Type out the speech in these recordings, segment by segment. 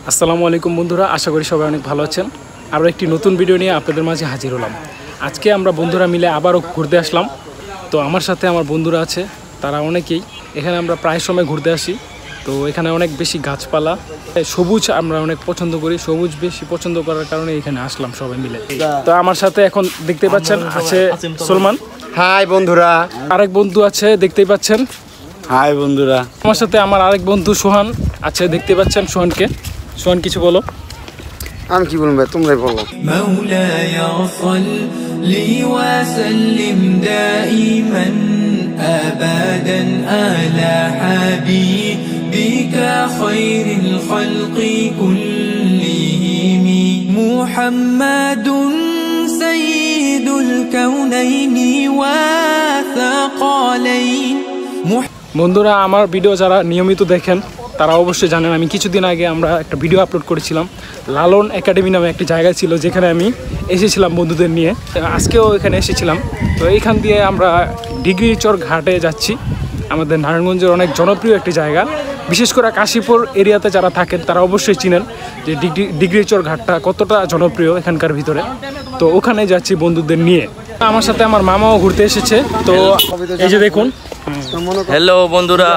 আসসালামু আলাইকুম বন্ধুরা, আশা করি সবাই অনেক ভালো আছেন। আরও একটি নতুন ভিডিও নিয়ে আপনাদের মাঝে হাজির হলাম। আজকে আমরা বন্ধুরা মিলে আবারও ঘুরতে আসলাম। তো আমার সাথে আমার বন্ধুরা আছে, তারা অনেকেই। এখানে আমরা প্রায় সময় ঘুরতে আসি। তো এখানে অনেক বেশি গাছপালা, সবুজ আমরা অনেক পছন্দ করি। সবুজ বেশি পছন্দ করার কারণে এখানে আসলাম সবাই মিলে। তো আমার সাথে এখন দেখতে পাচ্ছেন আছে সলমান। হাই বন্ধুরা। আরেক বন্ধু আছে, দেখতেই পাচ্ছেন। হাই বন্ধুরা। আমার সাথে আমার আরেক বন্ধু সোহান আছে, দেখতে পাচ্ছেন সোহানকে। সোহান কিছু বলো। আমি কি বলবো, তোমরাই বলো। মাওলায়া সাল্লি ওয়া সাল্লিম দাইমান আবাদান আলা হাবিবিকা খায়রিল খালকি কুল্লিহিম মুহাম্মাদুন সাইয়্যিদুল কাউনাইনি ওয়া সাকালাইন। বন্ধুরা, আমার ভিডিও যারা নিয়মিত দেখেন তারা অবশ্যই জানেন, আমি কিছুদিন আগে আমরা একটা ভিডিও আপলোড করেছিলাম। লালন একাডেমি নামে একটি জায়গা ছিল, যেখানে আমি এসেছিলাম বন্ধুদের নিয়ে। আজকেও এখানে এসেছিলাম। তো এইখান দিয়ে আমরা ডিগ্রিচর ঘাটে যাচ্ছি। আমাদের নারায়ণগঞ্জের অনেক জনপ্রিয় একটি জায়গা, বিশেষ করে কাশীপুর এরিয়াতে যারা থাকেন তারা অবশ্যই চিনেন যে ডিগ্রিচর ঘাটটা কতটা জনপ্রিয় এখানকার ভিতরে। তো ওখানে যাচ্ছি বন্ধুদের নিয়ে। আমার সাথে আমার মামাও ঘুরতে এসেছে। তো এই যে দেখুন। হ্যালো বন্ধুরা,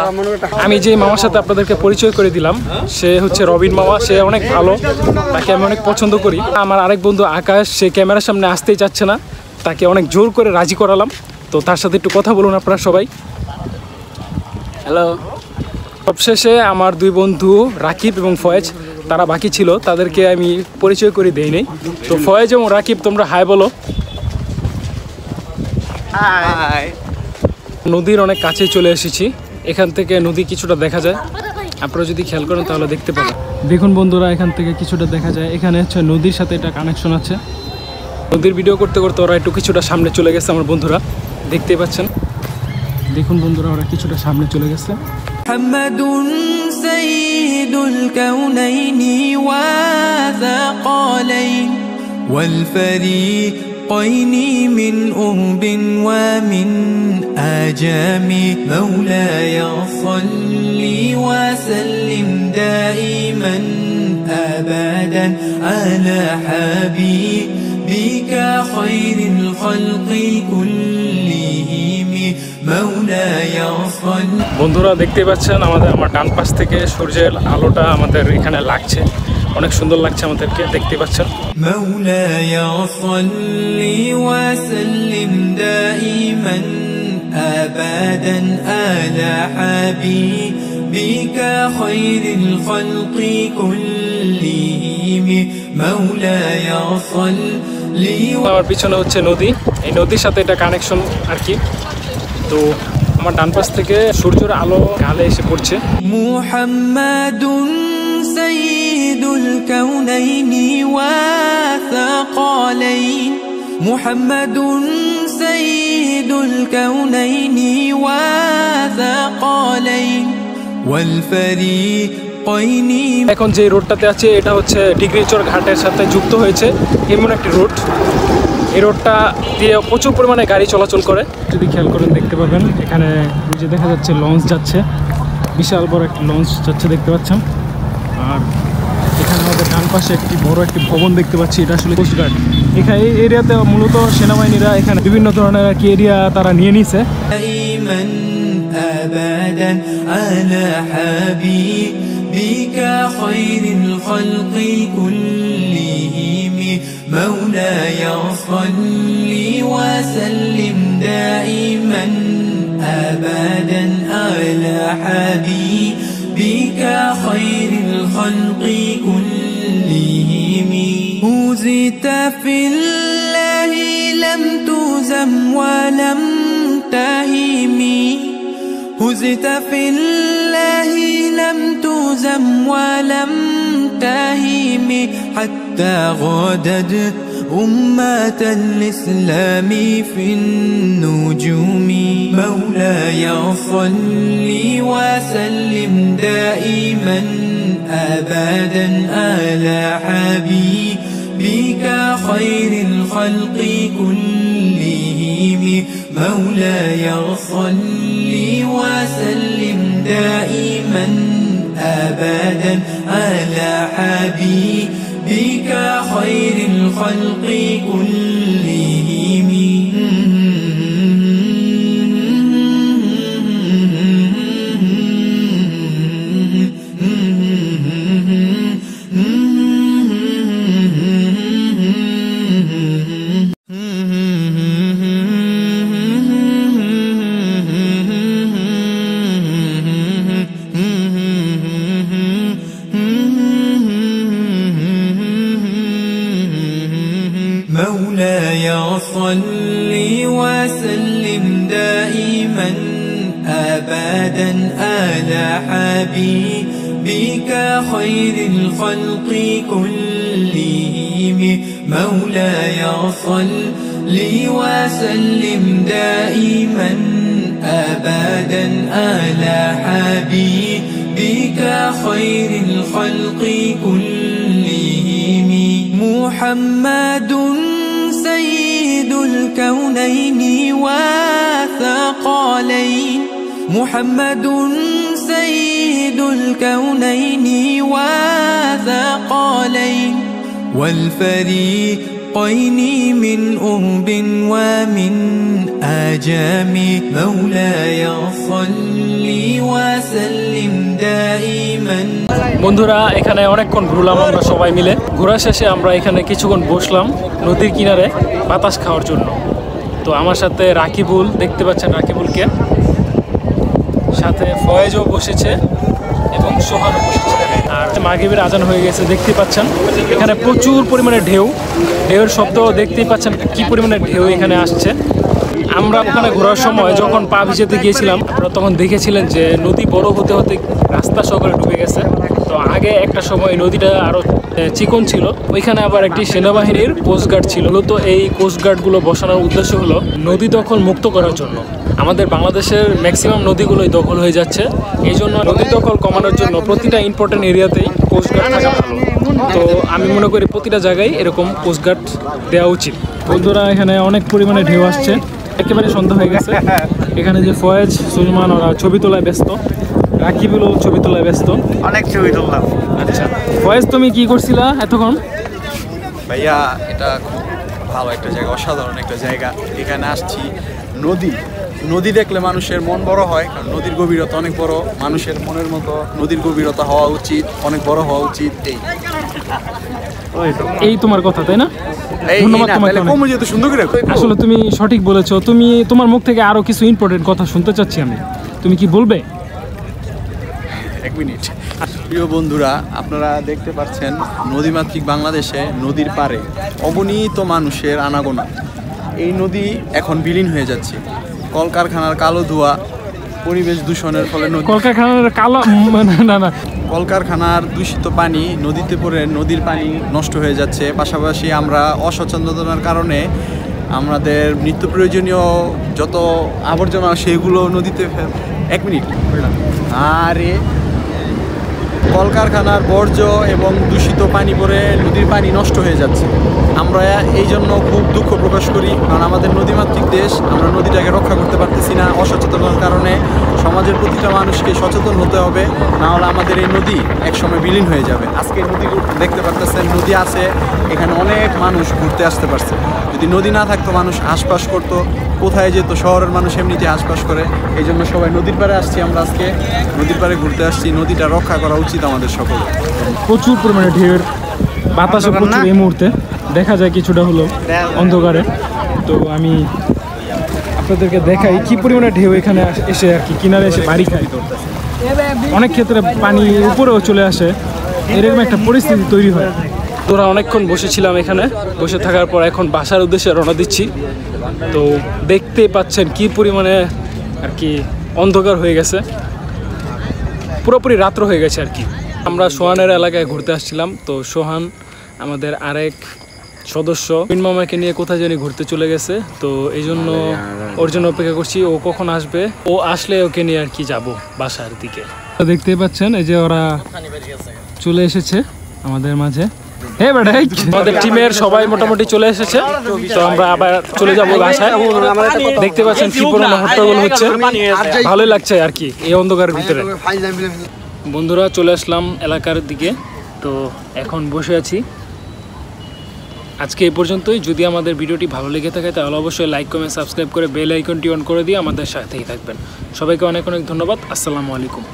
আমি যে মামার সাথে আপনাদেরকে পরিচয় করে দিলাম, সে হচ্ছে রবিন মামা। সে অনেক ভালো, তাকে আমি অনেক পছন্দ করি। আমার আরেক বন্ধু আকাশ, সে ক্যামেরার সামনে আসতেই চাচ্ছে না, তাকে অনেক জোর করে রাজি করালাম। তো তার সাথে একটু কথা বলুন আপনারা সবাই। হ্যালো। সবশেষে আমার দুই বন্ধু রাকিব এবং ফয়েজ, তারা বাকি ছিল, তাদেরকে আমি পরিচয় করে দেই নাই। তো ফয়েজ এবং রাকিব, তোমরা হাই বলো। হাই। নদীর অনেক কাছে চলে এসেছি। এখান থেকে নদী কিছুটা দেখা যায়, আপনারা যদি খেয়াল করেন তাহলে দেখতে পাবেন। দেখুন বন্ধুরা, এখান থেকে কিছুটা দেখা যায়। এখানে হচ্ছে নদীর সাথে এটা কানেকশন আছে। নদীর ভিডিও করতে করতে ওরা একটু কিছুটা সামনে চলে গেছে, আমার বন্ধুরা দেখতেই পাচ্ছেন। দেখুন বন্ধুরা, ওরা কিছুটা সামনে চলে গেছে। মুহাম্মাদুন সাইয়্যিদুল কাউনাইনি ওয়া সাকালাইন ওয়াল ফারিকাইনি মিন উহবিন ওয়া মিন আজামি মাওলায়া সাল্লি ওয়া সাল্লিম দাইমান আবাদান আলা হাবিবিকা খায়রিল খালকি কুল্লিহিম মাওলায়া সাল্লি। বন্ধুরা দেখতে পাচ্ছেন আমার ডান পাশ থেকে সূর্যের আলোটা আমাদের এখানে লাগছে, অনেক সুন্দর লাগছে আমাদেরকে, দেখতে পাচ্ছেন। মাওলায়া সাল্লি ওয়া সাল্লিম দাইমান আবাদান আলা হাবিবিকা খায়রিল খালকি কুল্লিহিম মাওলায়া সাল্লি। আমার পিছনে হচ্ছে নদী, এই নদীর সাথে এটা কানেকশন আর কি। তো আমার ডান পাশ থেকে সূর্যের আলো গালে এসে পড়ছে। মুহাম্মাদুন সাইয়্যিদুল কাউনাইনি ওয়া সাকালাইন মুহাম্মাদুন সাইয়্যিদুল কাউনাইনি ওয়া সাকালাইন ওয়াল ফারিকাইনি। এখন যে রোডটাতে আছে এটা হচ্ছে ডিগ্রিচর ঘাটের সাথে যুক্ত হয়েছে এমন একটি রোড। এই রোডটা দিয়ে প্রচুর পরিমাণে গাড়ি চলাচল করে, যদি খেয়াল করেন দেখতে পাবেন। এখানে যে দেখা যাচ্ছে লঞ্চ যাচ্ছে, বিশাল বড় একটি লঞ্চ যাচ্ছে দেখতে পাচ্ছেন। আর এখানে আমাদের ডান পাশে একটি বড় একটি ভবন দেখতে পাচ্ছি, এটা আসলে কোস্টগার্ড। এখানে এই এরিয়াতে মূলত সেনাবাহিনীরা এখানে বিভিন্ন ধরনের আর কি এরিয়া তারা নিয়ে নিছে। أبدا على حبيبك خير الخلق كلهم مولاي صل وسلم دائما أبدا على حبيبك خير الخلق كلهم هزت في الله لم تزم ولم تهمي هزت في الله لم تزم ولم تهم حتى غادت أمة الإسلام في النجوم مولاي صل وسلم دائما أبدا على حبيبك خير الخلق كلهم مولاي صل وسلم دائما أبدا على حبيبك خير الخلق كلهم مولاي صل وسلم دائما أبدا على حبيبك خير الخلق كلهم مولاي صل وسلم دائما أبدا على حبيبك خير الخلق كلهم محمد سيد الكونين وثقلين محمد سيد الكونين وثقلين والفريقين من أرب ومن آجام مولاي صل وسلم دائما বন্ধুরা এখানে অনেকক্ষণ ঘুরলাম আমরা সবাই মিলে ঘোরা শেষে আমরা এখানে কিছুক্ষণ বসলাম নদীর কিনারে বাতাস খাওয়ার জন্য তো আমার সাথে রাকিবুল দেখতে পাচ্ছেন রাকিবুলকে সাথে ফয়েজও বসেছে এবং সোহানও বসেছে আর মাগরিবের আজান হয়ে গেছে দেখতে পাচ্ছেন এখানে প্রচুর পরিমাণে ঢেউয়ের শব্দ দেখতেই পাচ্ছেন কি পরিমাণে ঢেউ এখানে আসছে আমরা ওখানে ঘোরার সময় যখন পা ভিজাতে গিয়েছিলাম আমরা তখন দেখেছিলেন যে নদী বড় হতে হতে রাস্তা সকলে ডুবে গেছে তো আগে একটা সময় নদীটা আরো চিকন ছিল ওইখানে আবার একটি সেনাবাহিনীর কোস্টগার্ড ছিল তো এই কোস্টগার্ডগুলো বসানোর উদ্দেশ্য হলো নদী দখল মুক্ত করার জন্য আমাদের বাংলাদেশের ম্যাক্সিমাম নদীগুলোই দখল হয়ে যাচ্ছে এই জন্য নদী দখল কমানোর জন্য প্রতিটা ইম্পর্টেন্ট এরিয়াতেই কোস্টগার্ড থাকা ভালো তো আমি মনে করি প্রতিটা জায়গায় এরকম কোস্টগার্ড দেওয়া উচিত বন্ধুরা এখানে অনেক পরিমাণে ঢেউ আসছে একেবারে সন্ধ্যা হয়ে গেছে এখানে যে ফয়েজ সুলমান ওরা ছবি তোলায় ব্যস্ত রাকিবুলও ছবি তোলায় ব্যস্ত অনেক ছবি তুললাম। আচ্ছা ফয়েজ তুমি কি করছিলা এতক্ষণ ভাইয়া এটা খুব ভালো একটা জায়গা অসাধারণ একটা জায়গা এখানে আসছি নদী দেখলে মানুষের মন বড় হয় কারণ নদীর গভীরতা অনেক বড় মানুষের মনের মতো নদীর গভীরতা হওয়া উচিত অনেক বড় হওয়া উচিত এই তোমার কথা তাই না ধন্যবাদ তোমাকে অনেক। যেহেতু সুন্দর করে আসলে তুমি সঠিক বলেছো তুমি তোমার মুখ থেকে আরো কিছু ইম্পর্টেন্ট কথা শুনতে চাচ্ছি আমি তুমি কি বলবে এক মিনিট প্রিয় বন্ধুরা আপনারা দেখতে পাচ্ছেন নদীমাতৃক বাংলাদেশে নদীর পাড়ে অগণিত মানুষের আনাগোনা এই নদী এখন বিলীন হয়ে যাচ্ছে কলকারখানার কালো ধোঁয়া পরিবেশ দূষণের ফলে কলকারখানার কালো না কলকারখানার দূষিত পানি নদীতে পড়ে নদীর পানি নষ্ট হয়ে যাচ্ছে পাশাপাশি আমরা অসচেতনতার কারণে আমাদের নিত্য প্রয়োজনীয় যত আবর্জনা সেগুলো নদীতে এক মিনিট আরে কলকারখানার বর্জ্য এবং দূষিত পানি পড়ে নদীর পানি নষ্ট হয়ে যাচ্ছে আমরা এই জন্য খুব দুঃখ প্রকাশ করি কারণ আমাদের নদীমাতৃক দেশ আমরা নদীটাকে রক্ষা করতে পারতেছি না অসচেতনতার কারণে সমাজের প্রতিটা মানুষকে সচেতন হতে হবে নাহলে আমাদের এই নদী একসময় বিলীন হয়ে যাবে আজকে নদী দেখতে পারতেছেন নদী আছে এখানে অনেক মানুষ ঘুরতে আসতে পারছে যদি নদী না থাকতো মানুষ আশপাশ করতো কোথায় যেত শহরের মানুষ এমনিতে আশপাশ করে এই জন্য সবাই নদীর পাড়ে আসছি আমরা আজকে নদীর পাড়ে ঘুরতে আসছি নদীটা রক্ষা করা উচিত আমাদের সকলে প্রচুর পরিমাণে ঢেউয়ের বাতাসও প্রচুর এই মুহূর্তে দেখা যায় কিছুটা হলো অন্ধকারে তো আমি আপনাদেরকে দেখাই কি পরিমাণে ঢেউ এখানে এসে আর কি কিনারে এসে বাড়ি খাই অনেক ক্ষেত্রে পানি উপরেও চলে আসে এরকম একটা পরিস্থিতি তৈরি হয় তোরা অনেকক্ষণ বসেছিলাম এখানে বসে থাকার পর এখন বাসার উদ্দেশ্যে রওনা দিচ্ছি তো দেখতে পাচ্ছেন কি পরিমাণে আর কি অন্ধকার হয়ে গেছে পুরোপুরি রাত্র হয়ে গেছে আর কি আমরা সোহানের এলাকায় ঘুরতে আসছিলাম তো সোহান আমাদের আরেক সদস্য মিন মামাকে নিয়ে কোথায় জানি ঘুরতে চলে গেছে তো এই জন্য ওর জন্য অপেক্ষা করছি ও কখন আসবে ও আসলে ওকে নিয়ে আর কি যাব বাসার দিকে দেখতে পাচ্ছেন এই যে ওরা চলে এসেছে আমাদের মাঝে হ্যাঁ বেটা আমাদের টিমের সবাই মোটামুটি চলে এসেছে তো আমরা আবার চলে যাবো বাসায় দেখতে পাচ্ছেন কি পরিমাণে হট্টগোল হচ্ছে ভালোই লাগছে আর কি এই অন্ধকারের ভিতরে বন্ধুরা চলে আসলাম এলাকার দিকে, তো এখন বসে আছি। আজকে এই পর্যন্তই। যদি আমাদের ভিডিওটি ভালো লেগে থাকে তাহলে অবশ্যই লাইক কমেন্ট সাবস্ক্রাইব করে বেল আইকনটি অন করে দিয়ে আমাদের সাথেই থাকবেন। সবাইকে অনেক অনেক ধন্যবাদ। আসসালামু আলাইকুম।